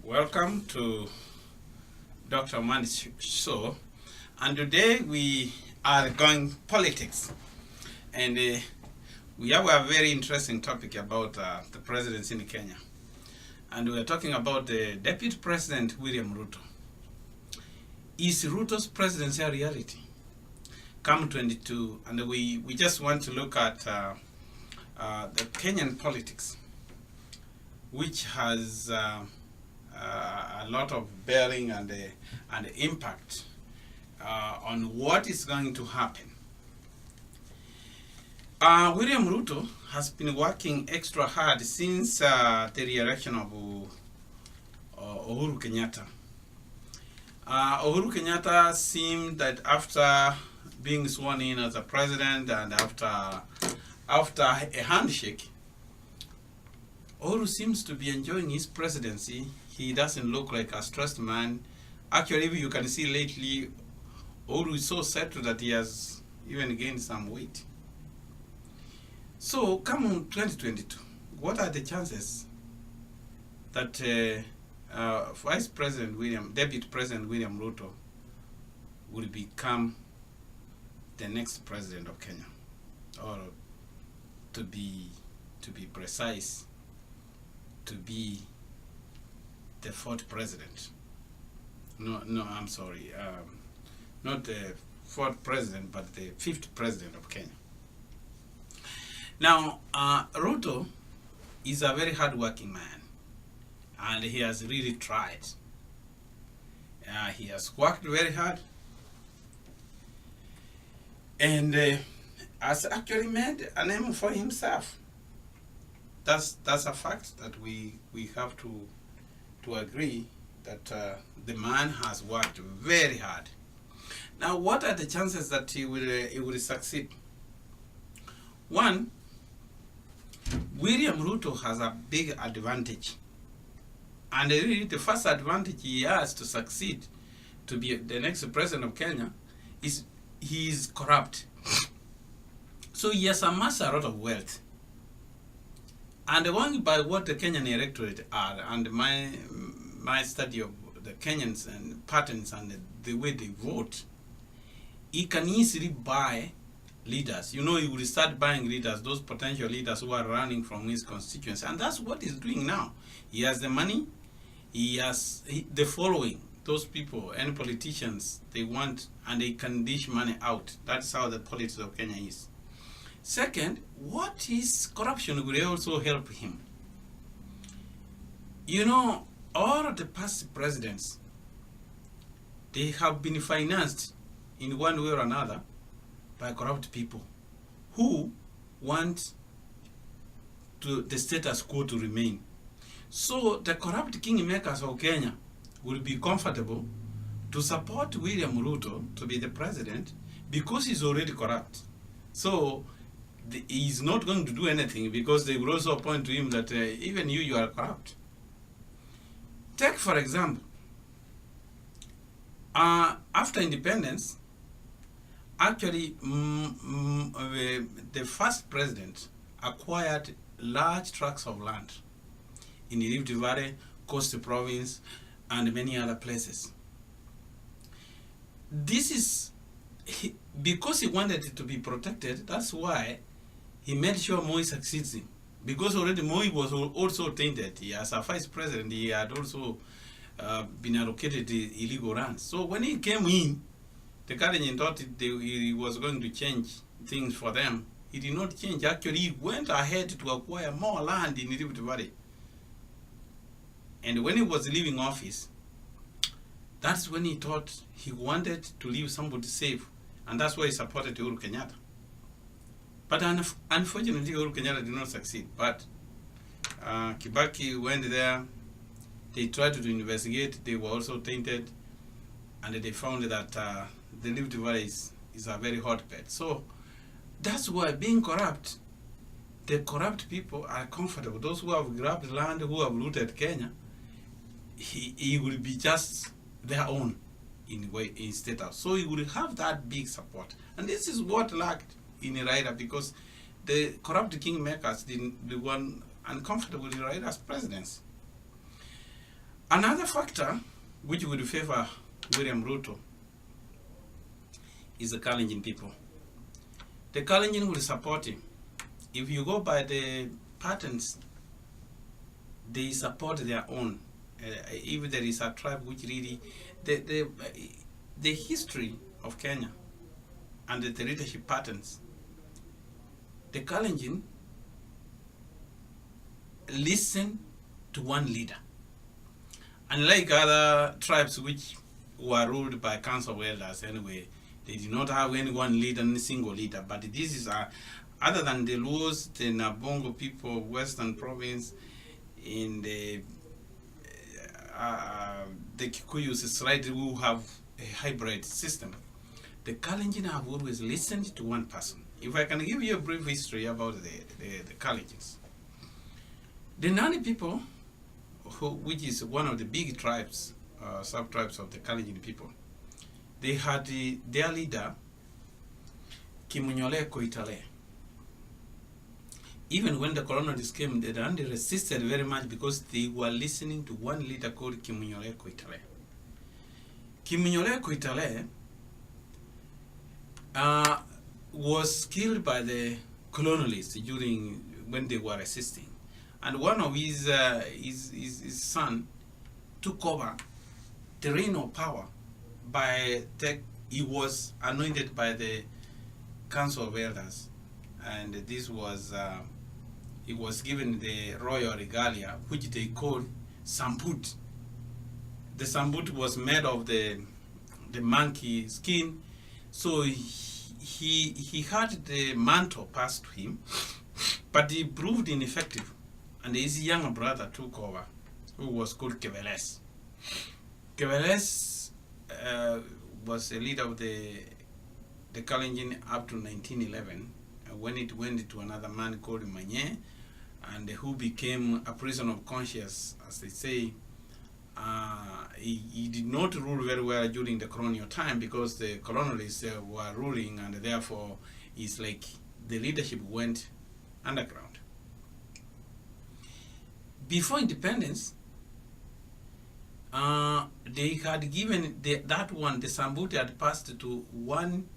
Welcome to Dr. Man's show, and today we are going politics, and we have a very interesting topic about the presidency in Kenya, and we are talking about the Deputy President William Ruto. Is Ruto's presidency a reality? Come 22, and we just want to look at the Kenyan politics, which has a lot of bearing and impact on what is going to happen. William Ruto has been working extra hard since the re-election of Uhuru Kenyatta. Uhuru Kenyatta seemed that after being sworn in as a president and after a handshake, Uhuru seems to be enjoying his presidency. He doesn't look like a stressed man. Actually, you can see lately, Uhuru is so settled that he has even gained some weight. So, come on 2022, what are the chances that Deputy President William Ruto will become the next president of Kenya? Or to be precise, to be the fourth president. No, I'm sorry. Not the fourth president, but the fifth president of Kenya. Now, Ruto is a very hardworking man, and he has really tried. He has worked very hard, and has actually made a name for himself. That's a fact that we have to agree that the man has worked very hard. Now, what are the chances that he will succeed? One, William Ruto has a big advantage, and really the first advantage he has to succeed to be the next president of Kenya is he is corrupt. So he has amassed a lot of wealth. And going by what the Kenyan electorate are, and my study of the Kenyans and patterns and the way they vote, he can easily buy leaders. You know, he will start buying leaders, those potential leaders who are running from his constituency. And that's what he's doing now. He has the money, he has the following. Those people and politicians, they want, and they can dish money out. That's how the politics of Kenya is. Second, what is corruption will also help him. You know, all of the past presidents, they have been financed in one way or another by corrupt people who want the status quo to remain. So the corrupt kingmakers of Kenya will be comfortable to support William Ruto to be the president because he's already corrupt. So he's not going to do anything because they will also point to him that even you are corrupt. Take, for example, after independence, actually, the first president acquired large tracts of land in the Rift Valley, Coast Province, and many other places. This is because he wanted it to be protected. That's why he made sure Moi succeeds him. Because already Moi was also tainted. As a vice president, he had also been allocated illegal lands. So when he came in, the Kalenjin thought he was going to change things for them. He did not change. Actually, he went ahead to acquire more land in Rift Valley. And when he was leaving office, that's when he thought he wanted to leave somebody safe. And that's why he supported Uhuru Kenyatta. But unfortunately, Uhuru Kenyatta did not succeed. But Kibaki went there. They tried to investigate. They were also tainted. And they found that the Rift Valley is a very hotbed. So that's why being corrupt, the corrupt people are comfortable. Those who have grabbed land, who have looted Kenya, he will be just their own in State House. So he will have that big support. And this is what lacked in Raila, because the corrupt kingmakers didn't one uncomfortable with Raila's presidents. Another factor which would favor William Ruto is the Kalenjin people. The Kalenjin will support him. If you go by the patterns, they support their own. If there is a tribe which really, the history of Kenya and the leadership patterns, the Kalenjin listen to one leader. Unlike other tribes which were ruled by council of elders anyway, they did not have any one leader, any single leader. But this is other than the Luos, the Nabongo people of Western Province, in the Kikuyus slightly who have a hybrid system. The Kalenjin have always listened to one person. If I can give you a brief history about the Kalenjins. The Nani people, which is one of the big tribes, sub-tribes of the Kalenjin people, they had their leader, Kimunyole Koitale. Even when the colonialists came, they resisted very much because they were listening to one leader called Kimunyole Koitale. Kimunyole Koitale was killed by the colonialists during when they were resisting. And one of his son took over the reign of power he was anointed by the Council of Elders, and this was he was given the royal regalia, which they called Sambut. The Sambut was made of the monkey skin, so he had the mantle passed to him, but he proved ineffective, and his younger brother took over, who was called Keveles. Keveles was a leader of the Kalenjin up to 1911, when it went to another man called Manye, and who became a prisoner of conscience, as they say. He did not rule very well during the colonial time because the colonialists were ruling, and therefore it's like the leadership went underground. Before independence, they had given that one, the Sambut had passed to one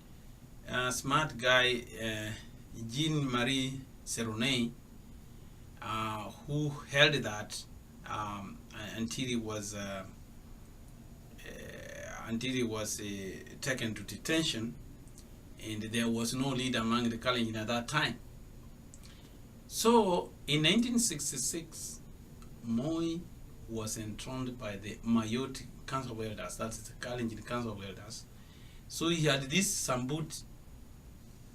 smart guy, Jean-Marie Seroney, who held that until he was taken to detention, and there was no leader among the Kalenjin at that time. So in 1966, Moi was enthroned by the Mayot Council of Elders, that's the Kalenjin Council of Elders. So he had this Sambut.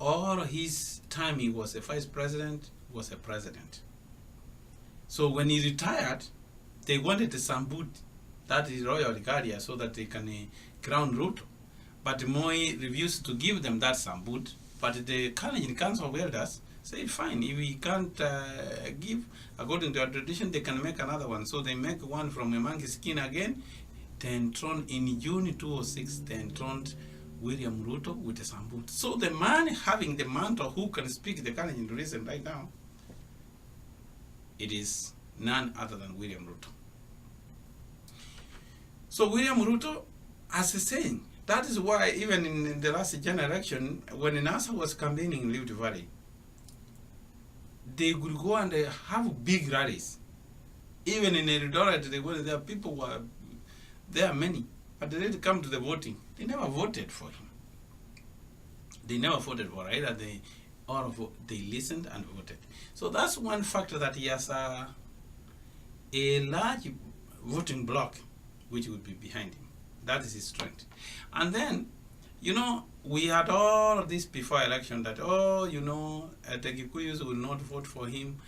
All his time he was a vice president, was a president. So when he retired, they wanted the Sambut, that is royal regalia, so that they can crown Ruto. But Moi refused to give them that Sambut, but the Kalenjin Council of Elders said, fine, if we can't give, according to our tradition, they can make another one. So they make one from a monkey skin again. They enthroned, in June 2006, they enthroned William Ruto with the Sambut. So the man having the mantle who can speak the Kalenjin reason right now, it is none other than William Ruto. So William Ruto, as a saying, that is why even in the last general election, when NASA was campaigning in Rift Valley, they would go and have big rallies. Even in Eldoret, there people were there, many, but they didn't come to the voting. They never voted for him. They never voted for either. They listened and voted. So that's one factor, that he has a large voting bloc which would be behind him. That is his strength. And then, we had all of this before election that, the Kikuyus will not vote for him.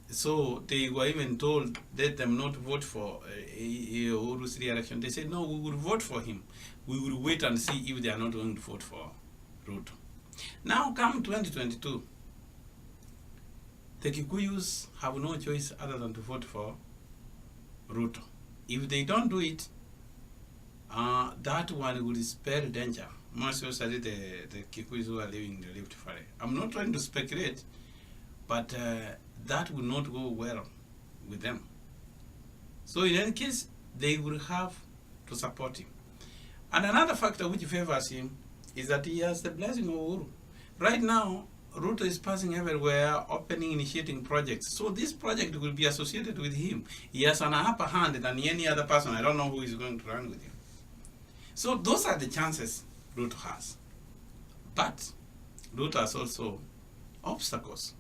So they were even told, let them not vote for Uhuru's re-election. They said, no, we will vote for him. We will wait and see if they are not going to vote for Ruto. Now come 2022. The Kikuyus have no choice other than to vote for Ruto. If they don't do it, that one will spell danger. Most especially the Kikuyus who are living in the Rift Valley. I'm not trying to speculate, but that will not go well with them. So in any case, they will have to support him. And another factor which favors him is that he has the blessing of Uhuru. Right now, Ruto is passing everywhere, opening, initiating projects. So this project will be associated with him. He has an upper hand than any other person. I don't know who is going to run with him. So those are the chances Ruto has. But Ruto has also obstacles.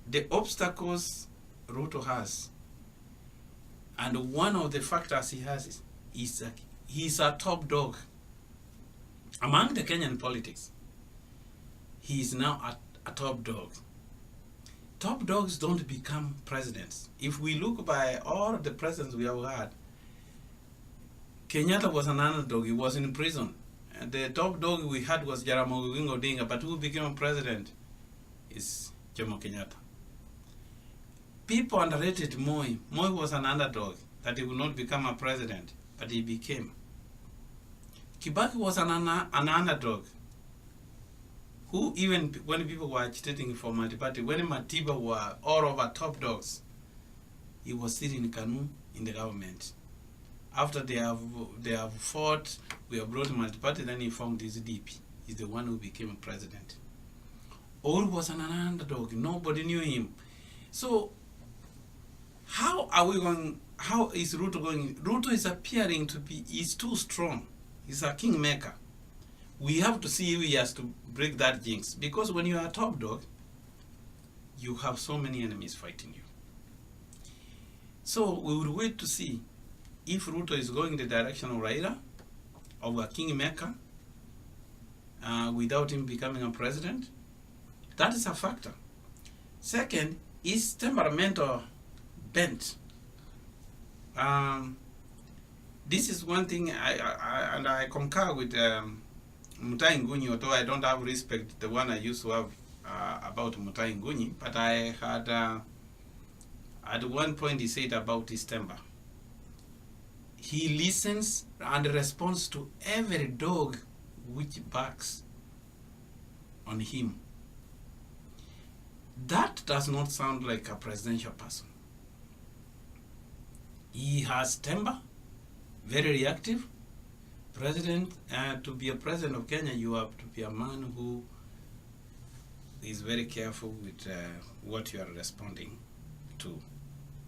The obstacles Ruto has, and one of the factors he has is that he's a top dog among the Kenyan politics. He is now a top dog. Top dogs don't become presidents. If we look by all the presidents we have had, Kenyatta was an underdog. He was in prison. And the top dog we had was Jaramogi Oginga Odinga, but who became president is Jomo Kenyatta. People underrated Moi. Moi was an underdog, that he would not become a president, but he became. Kibaki was an underdog, who even when people were agitating for multi-party, when Matiba were all over top dogs, he was still in Kanu in the government. After they have fought, we have brought multi-party, then he formed his DP. He's the one who became president. Uhuru was an underdog. Nobody knew him. So how is Ruto going? Ruto is appearing to be, he's too strong. He's a kingmaker. We have to see if he has to break that jinx. Because when you are a top dog, you have so many enemies fighting you. So we will wait to see if Ruto is going the direction of Raila, of a kingmaker, without him becoming a president. That is a factor. Second, is temperamental bent. This is one thing I concur with Mutai Nguni, although I don't have respect the one I used to have about Mutai Nguni, but I had at one point he said about his temper. He listens and responds to every dog which barks on him. That does not sound like a presidential person. He has temper, very reactive. President, to be a president of Kenya, you have to be a man who is very careful with what you are responding to.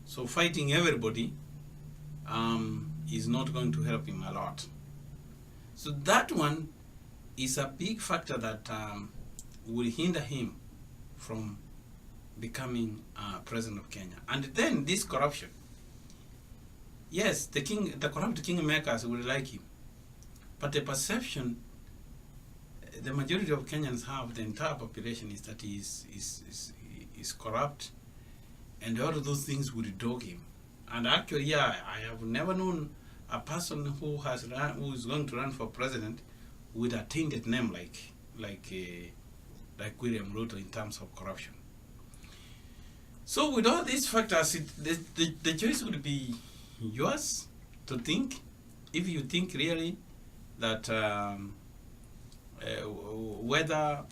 So fighting everybody is not going to help him a lot. So that one is a big factor that will hinder him from becoming president of Kenya. And then this corruption. Yes, the corrupt kingmakers will like him, but the perception the majority of Kenyans have, the entire population, is that he is corrupt, and all of those things will dog him. And actually, yeah, I have never known a person who is going to run for president with a tainted name like William Ruto in terms of corruption. So with all these factors, the choice would be yours to think, if you think really that whether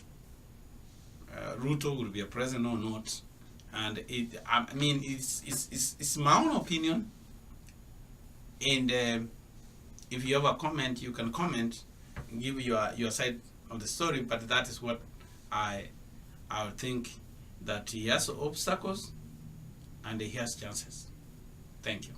Ruto will be a president or not. And it's my own opinion. And if you have a comment, you can comment, give your side of the story. But that is what I think, that he has obstacles and he has chances. Thank you.